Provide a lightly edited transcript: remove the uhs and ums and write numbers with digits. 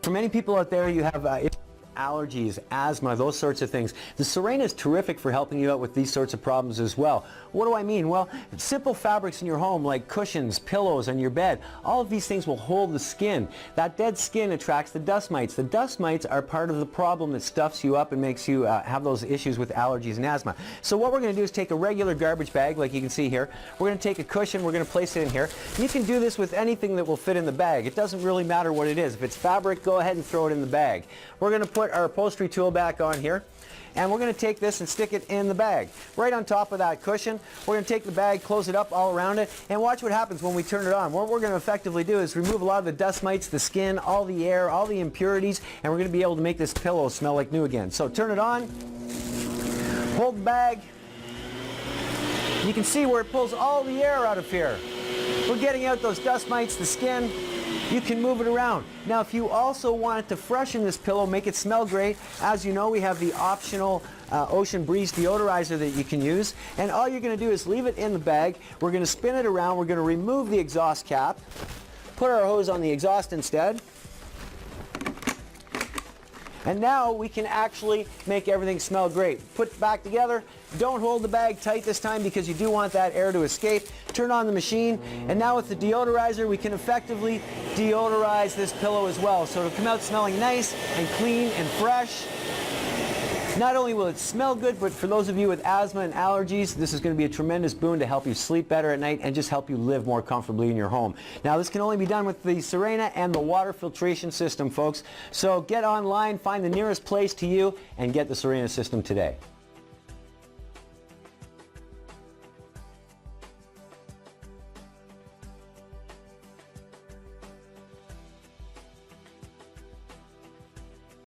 For many people out there, you have allergies, asthma, those sorts of things. The Sirena is terrific for helping you out with these sorts of problems as well. What do I mean? Well, simple fabrics in your home like cushions, pillows on your bed, all of these things will hold the skin. That dead skin attracts the dust mites. The dust mites are part of the problem that stuffs you up and makes you have those issues with allergies and asthma. So what we're going to do is take a regular garbage bag like you can see here. We're going to take a cushion, we're going to place it in here. You can do this with anything that will fit in the bag. It doesn't really matter what it is. If it's fabric, go ahead and throw it in the bag. We're going to put our upholstery tool back on here, and we're going to take this and stick it in the bag. Right on top of that cushion, we're going to take the bag, close it up all around it, and watch what happens when we turn it on. What we're going to effectively do is remove a lot of the dust mites, the skin, all the air, all the impurities, and we're going to be able to make this pillow smell like new again. So turn it on, hold the bag. You can see where it pulls all the air out of here. We're getting out those dust mites, the skin. You can move it around. Now, if you also wanted to freshen this pillow, make it smell great, as you know, we have the optional Ocean Breeze deodorizer that you can use. And all you're going to do is leave it in the bag. We're going to spin it around. We're going to remove the exhaust cap, put our hose on the exhaust instead. And now we can actually make everything smell great. Put it back together. Don't hold the bag tight this time because you do want that air to escape. Turn on the machine, and now with the deodorizer we can effectively deodorize this pillow as well. So it'll come out smelling nice and clean and fresh. Not only will it smell good, but for those of you with asthma and allergies, this is going to be a tremendous boon to help you sleep better at night and just help you live more comfortably in your home. Now, this can only be done with the Sirena and the water filtration system, folks. So get online, find the nearest place to you, and get the Sirena system today.